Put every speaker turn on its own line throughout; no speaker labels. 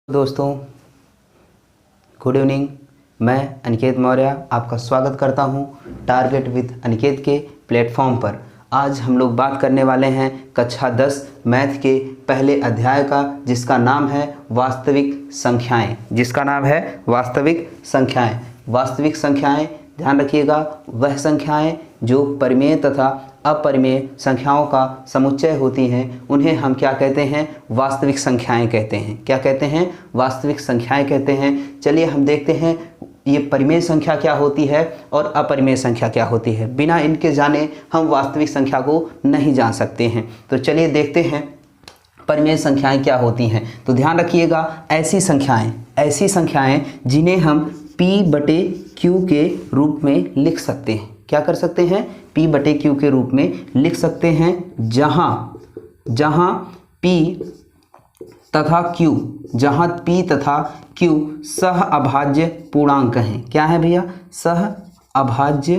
दोस्तों, good evening. मैं अनिकेत मौर्य आपका स्वागत करता हूं टारगेट विद अनिकेत के प्लेटफॉर्म पर। आज हम लोग बात करने वाले हैं कक्षा 10 मैथ के पहले अध्याय का, जिसका नाम है वास्तविक संख्याएं। वास्तविक संख्याएं ध्यान रखिएगा, वह संख्याएं जो परिमेय तथा अपरिमेय संख्याओं का समुच्चय होती हैं उन्हें हम क्या कहते हैं? वास्तविक संख्याएं कहते हैं। क्या कहते हैं? वास्तविक संख्याएं कहते हैं। चलिए हम देखते हैं ये परिमेय संख्या क्या होती है और अपरिमेय संख्या क्या होती है। बिना इनके जाने हम वास्तविक संख्या को नहीं जान सकते हैं। तो चलिए देखते हैं परिमेय संख्याएं क्या होती हैं। तो ध्यान रखिएगा, ऐसी संख्याएं जिन्हें हम P/Q के रूप में लिख सकते हैं। क्या कर सकते हैं? P/Q के रूप में लिख सकते हैं, जहां P तथा Q सह अभाज्य पूर्णांक हैं। क्या है भैया? सह अभाज्य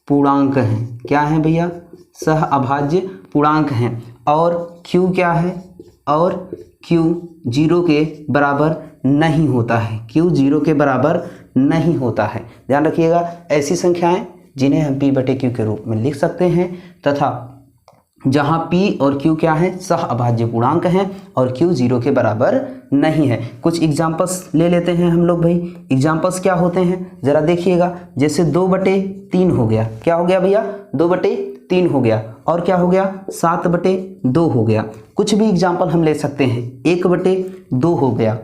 पूर्णांक हैं। क्या है भैया? सह अभाज्य पूर्णांक हैं। और Q क्या है? और Q 0 के बराबर नहीं होता है। Q 0 के बराबर नहीं होता है। ध्यान रखिएगा, ऐसी संख्याएं जिन्हें हम P/Q के रूप में लिख सकते हैं तथा जहां P और Q क्या है? सह अभाज्य पूर्णांक हैं और Q 0 के बराबर नहीं है। कुछ एग्जाम्पल्स ले लेते हैं हम लोग भाई। एग्जाम्पल्स क्या होते हैं जरा देखिएगा। जैसे 2/3 हो गया। क्या हो गया भैया? 2/3 हो गया। और क्या हो गया? 7/2 हो गया। कुछ भी एग्जाम्पल हम ले सकते हैं। 1/2 हो गया।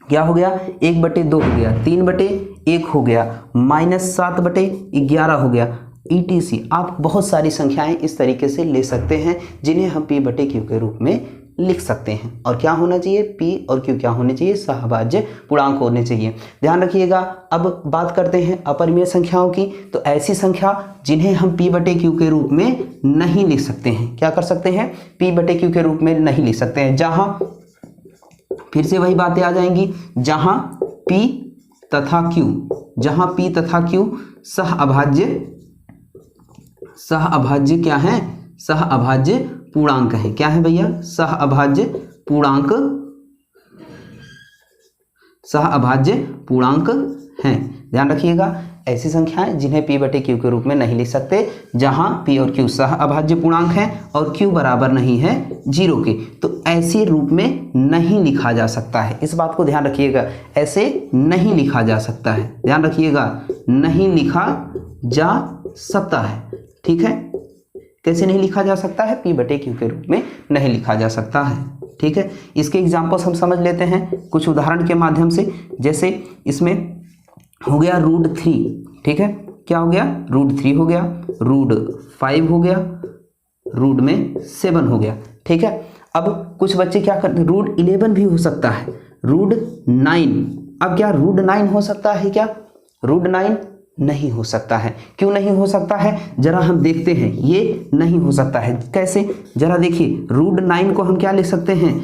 क्या हो गया? 1/2 हो गया। 3/1 हो गया। -7/11 हो गया। ETC आप बहुत सारी संख्याएं इस तरीके से ले सकते हैं जिन्हें हम P/Q के रूप में लिख सकते हैं। और क्या होना चाहिए? P और Q क्या होने चाहिए? सहअभाज्य पूर्णांक होने चाहिए। ध्यान रखिएगा। अब बात करते हैं अपरिमेय संख्याओं की। तो ऐसी संख्या जिन्हें हम P/Q के रूप में नहीं लिख सकते हैं। क्या कर सकते हैं? P/Q के रूप में नहीं लिख सकते हैं। जहां फिर से वही बातें आ जाएंगी, जहां P तथा Q सहअभाज्य क्या है? सहअभाज्य पूर्णांक है। क्या है भैया? सहअभाज्य पूर्णांक हैं। ध्यान रखिएगा, ऐसी संख्याएं जिन्हें P/Q के रूप में नहीं लिख सकते, जहां P और Q सहअभाज्य पूर्णांक हैं और Q बराबर नहीं है 0 के, तो ऐसे रूप में नहीं लिखा जा सकता है। इस बात को ध्यान रखिएगा, ऐसे नहीं लिखा जा सकता है। ध्यान रखिएगा, नहीं लिखा जा सकता है। ठीक है, कैसे नहीं लिखा जा सकता है? P/Q के रूप में नहीं लिखा जा सकता है। ठीक है, इसके एग्जाम्पल्स हम समझ लेते हैं कुछ उदाहरण के माध्यम से। जैसे इसमें हो गया √3। ठीक है, क्या हो गया? √3 हो गया, √5 हो गया, √7 हो गया। ठीक है, अब कुछ बच्चे क्या करते हैं? √11 भी हो सकता है, √9। अब क्या √9 हो सकता है? क्या √9 नहीं हो सकता है? क्यों नहीं हो सकता है? जरा हम देखते हैं। ये नहीं हो सकता है कैसे? जरा देखिए, √9 को हम क्या लिख सकते हैं?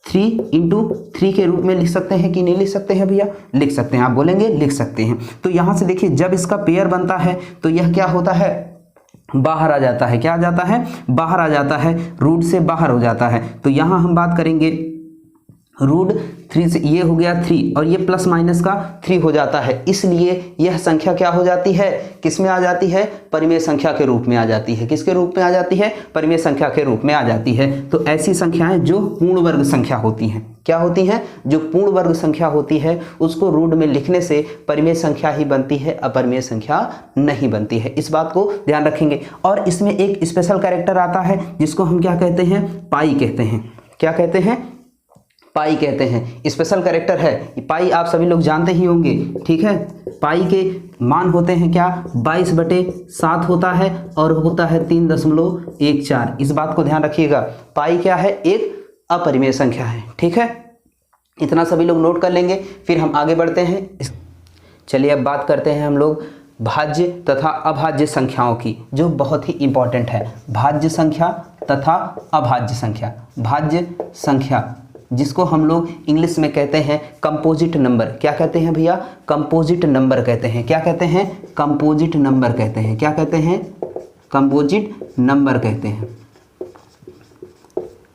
3 के रूप में लिख सकते हैं कि नहीं लिख सकते हैं भैया? लिख सकते हैं। आप बोलेंगे लिख सकते हैं। तो यहां से देखिए, जब इसका पेयर बनता है तो यह क्या होता है? बाहर आ जाता है। क्या आ जाता है? बाहर आ जाता है, रूट से बाहर हो जाता है। तो यहां हम बात करेंगे √3 से, ये हो गया 3 और ये प्लस माइनस का 3 हो जाता है। इसलिए यह संख्या क्या हो जाती है? किस में आ जाती है? परिमेय संख्या के रूप में आ जाती है। किसके रूप में आ जाती है? परिमेय संख्या के रूप में आ जाती है। तो ऐसी संख्याएं जो पूर्ण वर्ग संख्या होती हैं, क्या होती हैं? जो पूर्ण वर्ग संख्या होती है उसको रूट में लिखने से परिमेय संख्या ही बनती है, अपरिमेय संख्या नहीं बनती है। इस बात को ध्यान रखेंगे। और इसमें एक स्पेशल कैरेक्टर आता है जिसको हम क्या कहते हैं? पाई कहते हैं। क्या कहते हैं? पाई कहते हैं। स्पेशल कैरेक्टर है पाई, आप सभी लोग जानते ही होंगे। ठीक है, पाई के मान होते हैं क्या? 22/7 होता है और होता है 3.14। इस बात को ध्यान रखिएगा। पाई क्या है? एक अपरिमेय संख्या है। ठीक है, इतना सभी लोग नोट कर लेंगे, फिर हम आगे बढ़ते हैं। चलिए अब बात करते हैं हम लोग भाज्य तथा अभाज्य संख्याओं की, जो बहुत ही इंपॉर्टेंट है। भाज्य संख्या तथा अभाज्य संख्या। भाज्य संख्या जिसको हम लोग इंग्लिश में कहते हैं कंपोजिट नंबर। क्या कहते हैं भैया? कंपोजिट नंबर कहते हैं। क्या कहते हैं? कंपोजिट नंबर कहते हैं। क्या कहते हैं? कंपोजिट नंबर कहते हैं।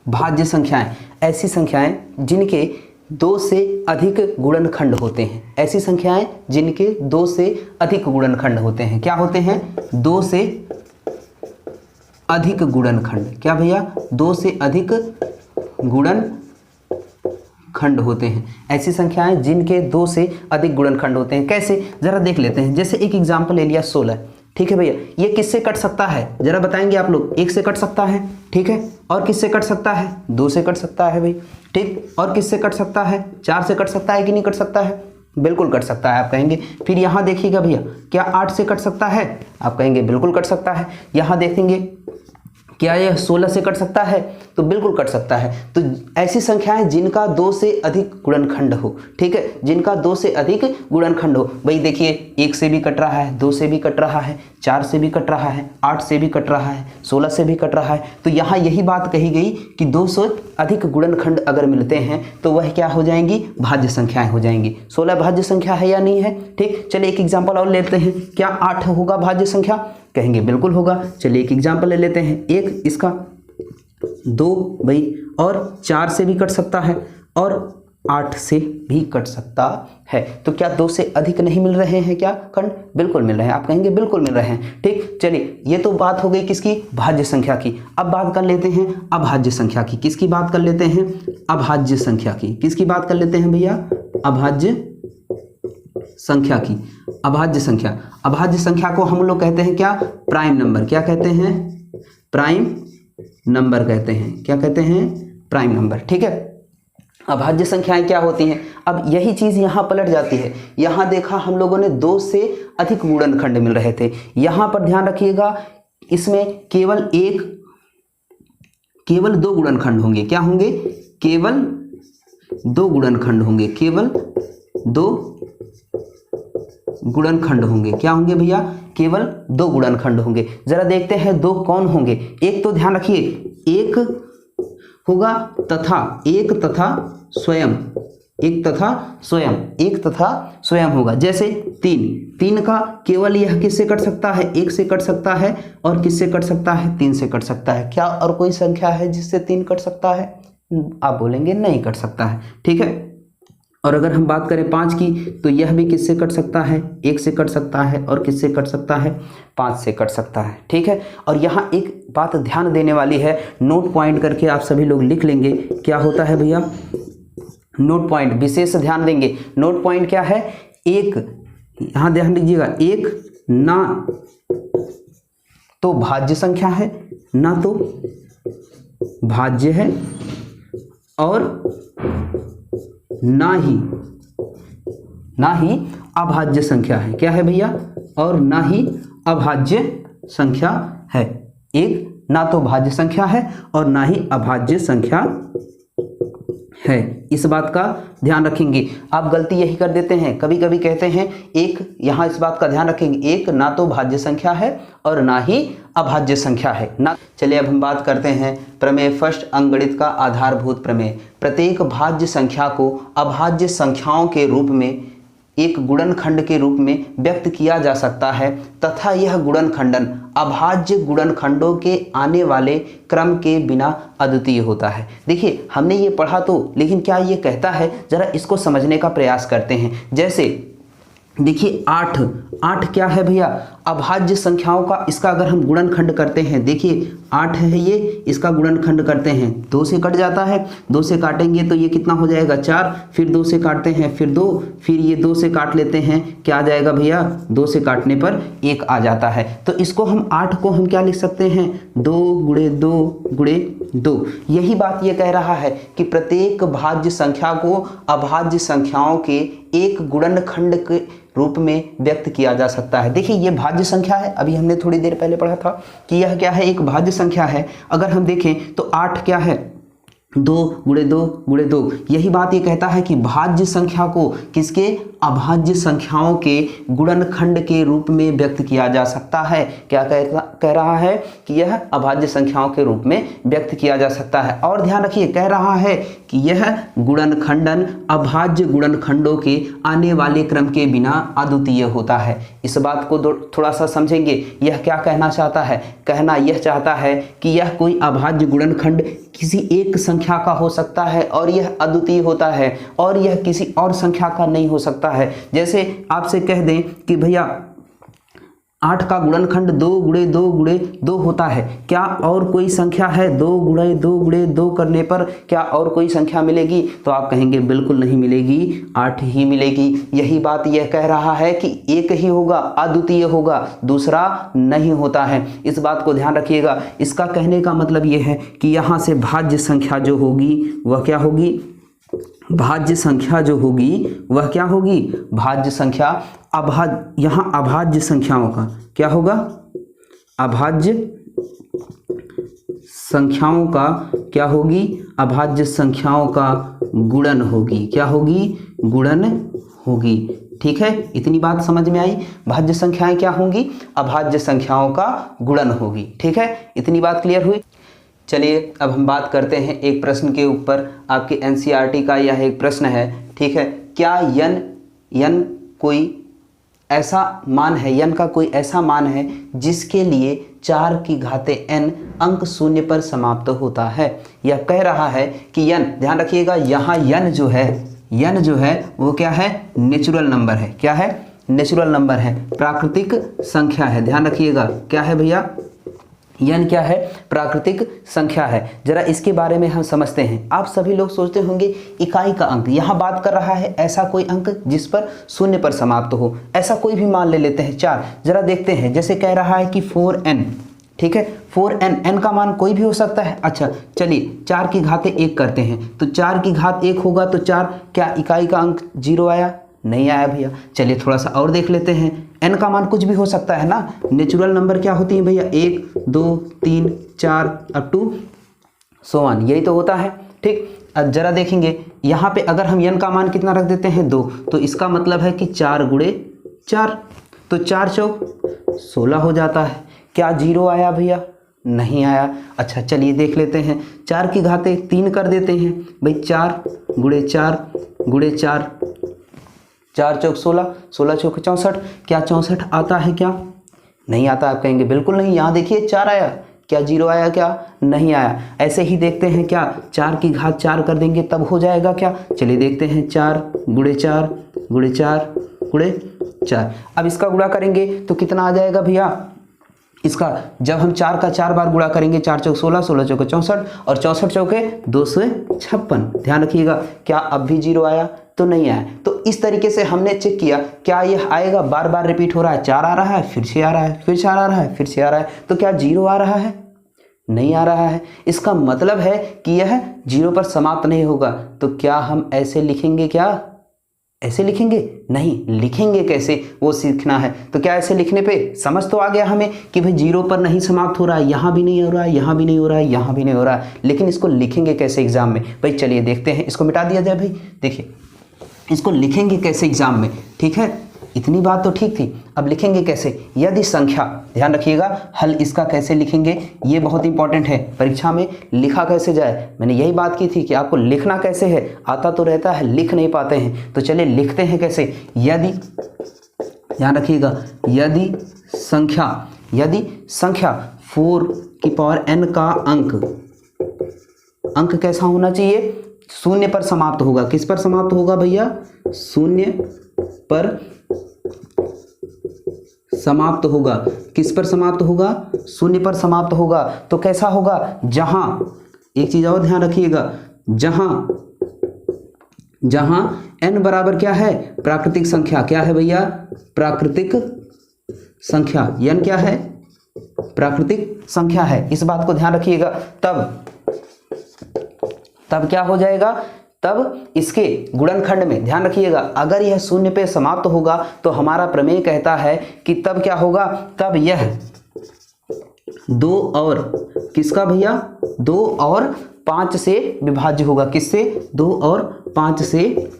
भाज्य संख्याएं ऐसी संख्याएं जिनके 2 से अधिक गुणनखंड होते हैं। ऐसी संख्याएं जिनके 2 से अधिक गुणनखंड होते हैं। क्या होते हैं? 2 से अधिक गुणनखंड। क्या भैया? 2 से अधिक गुणनखंड होते हैं। ऐसी संख्याएं जिनके 2 से अधिक गुणनखंड होते हैं। कैसे? जरा देख लेते हैं। जैसे एक एग्जांपल ले लिया 16। ठीक है भैया, ये किससे कट सकता है जरा बताएंगे आप लोग? 1 से कट सकता है, ठीक है। और किससे कट सकता है? 2 से कट सकता है भाई, ठीक। और किससे कट सकता है? 4 से कट सकता है कि नहीं कट सकता है? बिल्कुल कट सकता है, आप कहेंगे। फिर यहाँ देखिएगा भैया, क्या 8 से कट सकता है? आप कहेंगे बिल्कुल कट सकता है। यहाँ देखेंगे क्या यह 16 से कट सकता है? तो बिल्कुल कट सकता है। तो ऐसी संख्याएं जिनका 2 से अधिक गुणनखंड हो, ठीक है, जिनका 2 से अधिक गुणनखंड हो। भाई देखिए, 1 से भी कट रहा है, 2 से भी कट रहा है, 4 से भी कट रहा है, 8 से भी कट रहा है, 16 से भी कट रहा है। तो यहाँ यही बात कही गई कि 2 से अधिक गुणनखंड अगर मिलते हैं तो वह क्या हो जाएंगी? भाज्य संख्याएं हो जाएंगी। 16 भाज्य संख्या है या नहीं है? ठीक। चलिए एक एग्जाम्पल और लेते हैं। क्या 8 होगा भाज्य संख्या? कहेंगे बिल्कुल होगा। चलिए एक एग्जाम्पल ले लेते हैं। एक इसका 2 भाई, और 4 से भी कट सकता है और 8 से भी कट सकता है। तो क्या 2 से अधिक नहीं मिल रहे हैं क्या खंड? बिल्कुल मिल रहे हैं। आप कहेंगे बिल्कुल मिल रहे हैं, ठीक। चलिए ये तो बात हो गई किसकी? भाज्य संख्या की। अब बात कर लेते हैं अभाज्य संख्या की। किसकी बात कर लेते हैं? अभाज्य संख्या की। किसकी बात कर लेते हैं भैया? अभाज्य संख्या की। अभाज्य संख्या, अभाज्य संख्या को हम लोग कहते हैं क्या? Prime number. क्या कहते हैं? प्राइम नंबर कहते हैं। क्या कहते हैं? प्राइम नंबर, ठीक है। अभाज्य संख्याएं क्या होती हैं? अब यही चीज यहां पलट जाती है। यहां देखा हम लोगों ने 2 से अधिक गुणनखंड मिल रहे थे। यहां पर ध्यान रखिएगा, इसमें केवल 2 गुणनखंड होंगे। क्या होंगे? केवल 2 गुणनखंड होंगे। केवल 2 गुणनखंड होंगे। क्या होंगे भैया? केवल 2 गुणनखंड होंगे। जरा देखते हैं 2 कौन होंगे। एक तो ध्यान रखिए, एक होगा तथा, एक तथा स्वयं, एक तथा स्वयं, एक तथा स्वयं होगा। जैसे 3 का केवल यह किससे कट सकता है? 1 से कट सकता है। और किससे कट सकता है? 3 से कट सकता है। क्या और कोई संख्या है जिससे 3 कट सकता है? आप बोलेंगे नहीं कट सकता है, ठीक है। और अगर हम बात करें 5 की, तो यह भी किससे कट सकता है? 1 से कट सकता है। और किससे कट सकता है? 5 से कट सकता है, ठीक है। और यहाँ एक बात ध्यान देने वाली है, नोट पॉइंट करके आप सभी लोग लिख लेंगे। क्या होता है भैया? नोट पॉइंट, विशेष ध्यान देंगे। नोट पॉइंट क्या है? एक, यहाँ ध्यान दीजिएगा, एक ना तो भाज्य संख्या है, ना तो भाज्य है, और ना ही अभाज्य संख्या है। क्या है भैया? और ना ही अभाज्य संख्या है। एक ना तो भाज्य संख्या है और ना ही अभाज्य संख्या है। इस बात का ध्यान रखेंगे। आप गलती यही कर देते हैं, कभी कभी कहते हैं एक, यहाँ इस बात का ध्यान रखेंगे, एक ना तो भाज्य संख्या है और ना ही अभाज्य संख्या है ना। चलिए अब हम बात करते हैं प्रमेय फर्स्ट, अंकगणित का आधारभूत प्रमेय। प्रत्येक भाज्य संख्या को अभाज्य संख्याओं के रूप में एक गुणनखंड के रूप में व्यक्त किया जा सकता है तथा यह गुणनखंडन अभाज्य गुणनखंडों के आने वाले क्रम के बिना अद्वितीय होता है। देखिए हमने ये पढ़ा तो, लेकिन क्या ये कहता है? जरा इसको समझने का प्रयास करते हैं। जैसे देखिए 8 क्या है भैया? अभाज्य संख्याओं का, इसका अगर हम गुणनखंड करते हैं, देखिए 8 है ये, इसका गुणनखंड करते हैं, 2 से कट जाता है, 2 से काटेंगे तो ये कितना हो जाएगा? 4, फिर 2 से काटते हैं, फिर 2, फिर ये 2 से काट लेते हैं, क्या आ जाएगा भैया? 2 से काटने पर 1 आ जाता है। तो इसको हम 8 को हम क्या लिख सकते हैं? 2 गुणे 2 गुणे 2। यही बात ये कह रहा है कि प्रत्येक भाज्य संख्या को अभाज्य संख्याओं के एक गुणनखंड के रूप में व्यक्त किया जा सकता है। देखिए ये भाज्य संख्या है, अभी हमने थोड़ी देर पहले पढ़ा था कि यह क्या है? एक भाज्य संख्या है। अगर हम देखें तो 8 क्या है? 2 गुणे 2 गुणे 2। यही बात ये कहता है कि भाज्य संख्या को किसके? अभाज्य संख्याओं के गुणनखंड के रूप में व्यक्त किया जा सकता है। क्या कह रहा है? कि यह अभाज्य संख्याओं के रूप में व्यक्त किया जा सकता है। और ध्यान रखिए, कह रहा है कि यह गुणनखंडन अभाज्य गुणनखंडों के आने वाले क्रम के बिना अद्वितीय होता है। इस बात को थोड़ा सा समझेंगे। यह क्या कहना चाहता है? कहना यह चाहता है कि यह कोई अभाज्य गुणनखंड किसी एक संख्या का हो सकता है और यह अद्वितीय होता है, और यह किसी और संख्या का नहीं हो सकता है। जैसे आपसे कह दें कि भैया 8 का गुणनखंड 2 गुणे 2 गुणे 2 होता है, क्या और कोई संख्या है 2 गुणे 2 गुणे 2 करने पर क्या और कोई संख्या मिलेगी? तो आप कहेंगे बिल्कुल नहीं मिलेगी, 8 ही मिलेगी। यही बात यह कह रहा है कि एक ही होगा, अद्वितीय होगा, दूसरा नहीं होता है। इस बात को ध्यान रखिएगा। इसका कहने का मतलब यह है कि यहाँ से भाज्य संख्या जो होगी वह क्या होगी? भाज्य संख्या जो होगी वह क्या होगी? भाज्य संख्या यहाँ अभाज्य संख्याओं का क्या होगा? अभाज्य संख्याओं का क्या होगी? अभाज्य संख्याओं का गुणन होगी। क्या होगी? गुणन होगी। ठीक है, इतनी बात समझ में आई। भाज्य संख्याएं क्या होंगी? अभाज्य संख्याओं का गुणन होगी। ठीक है, इतनी बात क्लियर हुई। चलिए अब हम बात करते हैं एक प्रश्न के ऊपर। आपके एनसीईआरटी का यह एक प्रश्न है। ठीक है, क्या यन कोई ऐसा मान है, यन का कोई ऐसा मान है जिसके लिए 4 की घाते n अंक शून्य पर समाप्त होता है? यह कह रहा है कि यन, ध्यान रखिएगा यहाँ यन जो है वो क्या है? नेचुरल नंबर है। क्या है? नेचुरल नंबर है, प्राकृतिक संख्या है। ध्यान रखिएगा, क्या है भैया? यन क्या है? प्राकृतिक संख्या है। जरा इसके बारे में हम समझते हैं। आप सभी लोग सोचते होंगे इकाई का अंक, यहाँ बात कर रहा है ऐसा कोई अंक जिस पर शून्य पर समाप्त हो। ऐसा कोई भी मान ले लेते हैं 4। जरा देखते हैं, जैसे कह रहा है कि 4n। ठीक है, 4n, n का मान कोई भी हो सकता है। अच्छा चलिए 4 की घाते 1 करते हैं, तो 4 की घात 1 होगा तो 4, क्या इकाई का अंक 0 आया? नहीं आया भैया। चलिए थोड़ा सा और देख लेते हैं। n का मान कुछ भी हो सकता है ना। नेचुरल नंबर क्या होती है भैया? 1 2 3 4 अप टू सो ऑन, यही तो होता है। ठीक, अब जरा देखेंगे यहाँ पे अगर हम n का मान कितना रख देते हैं? 2, तो इसका मतलब है कि 4 गुणे 4, तो 4 चौक 16 हो जाता है। क्या 0 आया भैया? नहीं आया। अच्छा चलिए देख लेते हैं, 4 की घाते 3 कर देते हैं भाई। 4 गुणे 4 गुणे 4, 4 चौक 16, 16 चौक 64। क्या 64 आता है? क्या नहीं आता? आप कहेंगे बिल्कुल नहीं। यहाँ देखिए 4 आया, क्या 0 आया? क्या नहीं आया। ऐसे ही देखते हैं, क्या 4 की घात 4 कर देंगे तब हो जाएगा क्या? चलिए देखते हैं, 4 गुणे 4 गुणे 4 गुणे 4। अब इसका गुणा करेंगे तो कितना आ जाएगा भैया? इसका जब हम 4 का 4 बार गुणा करेंगे, 4 चौक 16, 16 चौक 64 और 64 चौके 256। ध्यान रखिएगा, क्या अब भी 0 आया? तो नहीं आया। तो इस तरीके से हमने चेक किया, क्या यह आएगा? बार बार रिपीट हो रहा है, 4 आ रहा है, फिर 6 आ रहा है, फिर 4 आ रहा है, फिर 6 आ रहा है, तो क्या 0 आ रहा है? नहीं आ रहा है। इसका मतलब है कि यह 0 पर समाप्त नहीं होगा। तो क्या हम ऐसे लिखेंगे? क्या ऐसे लिखेंगे? नहीं, लिखेंगे कैसे वो सीखना है। तो क्या ऐसे लिखने पे समझ तो आ गया हमें कि भाई 0 पर नहीं समाप्त हो रहा है, यहाँ भी नहीं हो रहा है, यहाँ भी नहीं हो रहा है, यहाँ भी नहीं हो रहा है, लेकिन इसको लिखेंगे कैसे एग्जाम में? भाई चलिए देखते हैं, इसको मिटा दिया जाए भाई। देखिए इसको लिखेंगे कैसे एग्जाम में? ठीक है, इतनी बात तो ठीक थी। अब लिखेंगे कैसे? यदि संख्या, ध्यान रखिएगा, हल इसका कैसे लिखेंगे ये बहुत इंपॉर्टेंट है। परीक्षा में लिखा कैसे जाए, मैंने यही बात की थी कि आपको लिखना कैसे है। आता तो रहता है, लिख नहीं पाते हैं। तो चलिए लिखते हैं कैसे। यदि, ध्यान रखिएगा, यदि संख्या 4 की पावर n का अंक कैसा होना चाहिए? शून्य पर समाप्त होगा। किस पर समाप्त होगा भैया? शून्य पर समाप्त होगा। किस पर समाप्त होगा? शून्य पर समाप्त होगा। तो कैसा होगा? जहां, एक चीज और ध्यान रखिएगा, जहां n बराबर क्या है? प्राकृतिक संख्या। क्या है भैया? प्राकृतिक संख्या। n क्या है? प्राकृतिक संख्या है। इस बात को ध्यान रखिएगा। तब क्या हो जाएगा? तब इसके गुणनखंड में, ध्यान रखिएगा, अगर यह शून्य पे समाप्त होगा तो हमारा प्रमेय कहता है कि तब क्या होगा? तब यह 2 और किसका भैया? 2 और 5 से विभाज्य होगा। किससे? 2 और 5 से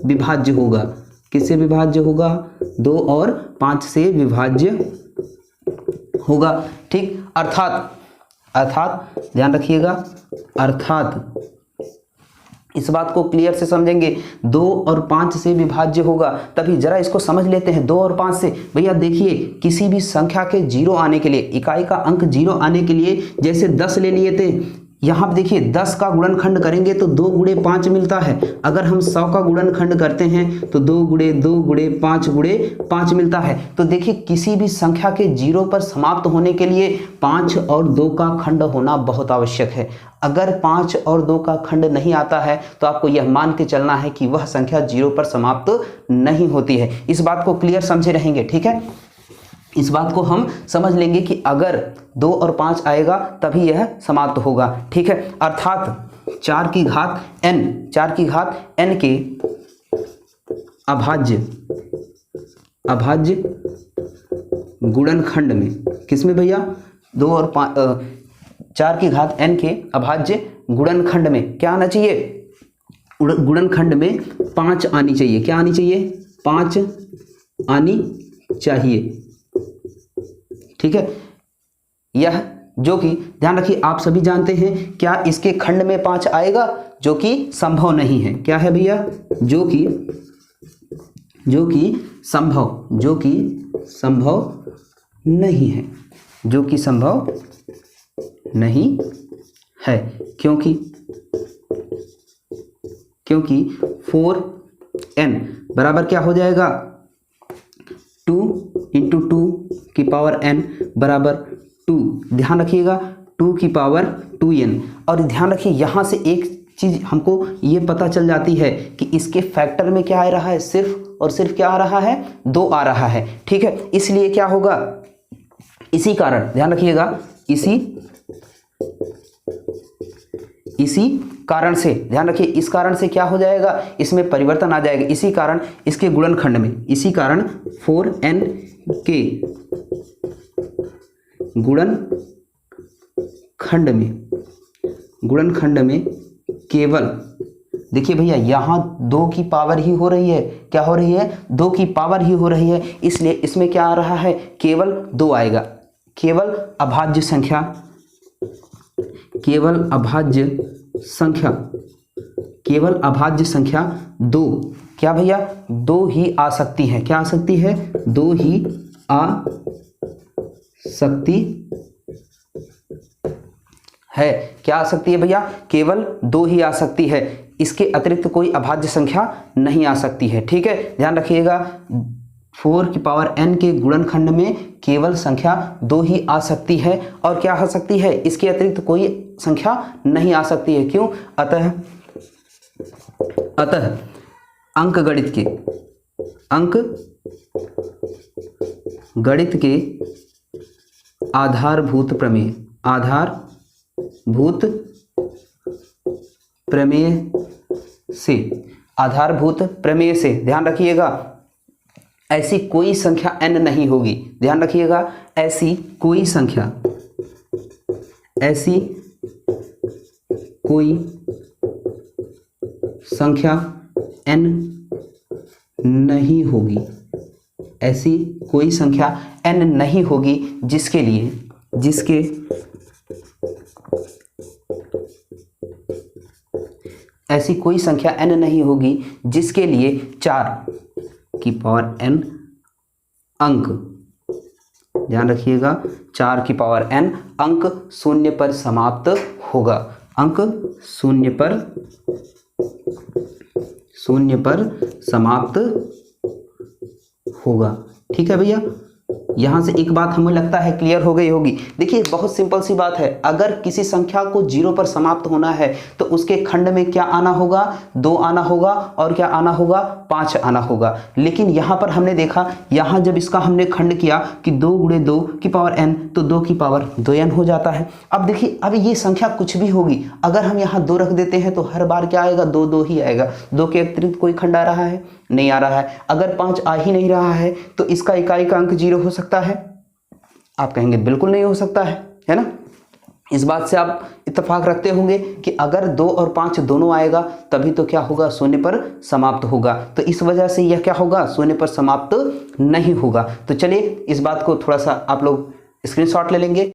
विभाज्य होगा। किससे विभाज्य होगा? 2 और 5 से विभाज्य होगा। ठीक, अर्थात ध्यान रखिएगा, इस बात को क्लियर से समझेंगे, 2 और 5 से विभाज्य होगा। तभी जरा इसको समझ लेते हैं 2 और 5 से। भैया देखिए, किसी भी संख्या के 0 आने के लिए, इकाई का अंक 0 आने के लिए, जैसे 10 ले लिए थे, यहाँ पर देखिए 10 का गुणनखंड करेंगे तो 2 गुणे 5 मिलता है। अगर हम 100 का गुणनखंड करते हैं तो 2 गुणे 2 गुणे 5 मिलता है। तो देखिए किसी भी संख्या के 0 पर समाप्त होने के लिए 5 और 2 का खंड होना बहुत आवश्यक है। अगर 5 और 2 का खंड नहीं आता है तो आपको यह मान के चलना है कि वह संख्या 0 पर समाप्त नहीं होती है। इस बात को क्लियर समझे रहेंगे, ठीक है। इस बात को हम समझ लेंगे कि अगर 2 और 5 आएगा तभी यह समाप्त होगा, ठीक है। अर्थात 4 की घात n के अभाज्य गुणनखंड में, किसमें भैया, 2 और 4 की घात n के अभाज्य गुणनखंड में क्या आना चाहिए, गुणनखंड में 5 आनी चाहिए। क्या आनी चाहिए, 5 आनी चाहिए, ठीक है। यह जो कि ध्यान रखिए आप सभी जानते हैं, क्या इसके खंड में 5 आएगा, जो कि संभव नहीं है। क्या है भैया, जो कि संभव नहीं है, जो कि संभव नहीं है, क्योंकि 4n बराबर क्या हो जाएगा, 2 × 2 की पावर n बराबर 2। ध्यान रखिएगा 2 की पावर 2n। और ध्यान रखिए यहाँ से एक चीज़ हमको ये पता चल जाती है कि इसके फैक्टर में क्या आ रहा है, सिर्फ और सिर्फ क्या आ रहा है, 2 आ रहा है, ठीक है। इसलिए क्या होगा, इसी कारण ध्यान रखिएगा, इसी कारण से ध्यान रखिए, इस कारण से क्या हो जाएगा, इसमें परिवर्तन आ जाएगा। इसी कारण इसके गुणनखंड में, इसी कारण 4n के गुणनखंड में केवल, देखिए भैया यहाँ 2 की पावर ही हो रही है, क्या हो रही है, 2 की पावर ही हो रही है, इसलिए इसमें क्या आ रहा है, केवल 2 आएगा। केवल अभाज्य संख्या 2, क्या भैया, 2 ही आ सकती है। क्या आ सकती है, 2 ही आ सकती है। क्या आ सकती है भैया, केवल 2 ही आ सकती है, इसके अतिरिक्त कोई अभाज्य संख्या नहीं आ सकती है, ठीक है। ध्यान रखिएगा 4 की पावर n के गुणनखंड में केवल संख्या 2 ही आ सकती है, और क्या आ सकती है, इसके अतिरिक्त कोई संख्या नहीं आ सकती है। क्यों, अतः अंकगणित के आधारभूत प्रमेय से ध्यान रखिएगा ऐसी कोई संख्या n नहीं होगी। ध्यान रखिएगा ऐसी कोई संख्या n नहीं होगी, ऐसी कोई संख्या n नहीं होगी जिसके ऐसी कोई संख्या n नहीं होगी जिसके लिए 4 की पावर n अंक, ध्यान रखिएगा 4 की पावर n अंक 0 पर समाप्त होगा, अंक 0 पर समाप्त होगा, ठीक है भैया। यहाँ से एक बात हमें लगता है क्लियर हो गई होगी। देखिए बहुत सिंपल सी बात है, अगर किसी संख्या को 0 पर समाप्त होना है तो उसके खंड में क्या आना होगा, 2 आना होगा, और क्या आना होगा, 5 आना होगा। लेकिन यहाँ पर हमने देखा, यहाँ जब इसका हमने खंड किया कि 2 × 2 की पावर n, तो 2 की पावर 2n हो जाता है। अब देखिए अब ये संख्या कुछ भी होगी, अगर हम यहाँ 2 रख देते हैं तो हर बार क्या आएगा, 2 2 ही आएगा। 2 के अतिरिक्त कोई खंड आ रहा है, नहीं आ रहा है। अगर 5 आ ही नहीं रहा है तो इसका इकाई का अंक 0 हो सकता है, आप कहेंगे बिल्कुल नहीं हो सकता है ना। इस बात से आप इत्तेफाक रखते होंगे कि अगर 2 और 5 दोनों आएगा तभी तो क्या होगा, 0 पर समाप्त होगा। तो इस वजह से यह क्या होगा, 0 पर समाप्त नहीं होगा। तो चलिए इस बात को थोड़ा सा आप लोग स्क्रीनशॉट ले लेंगे।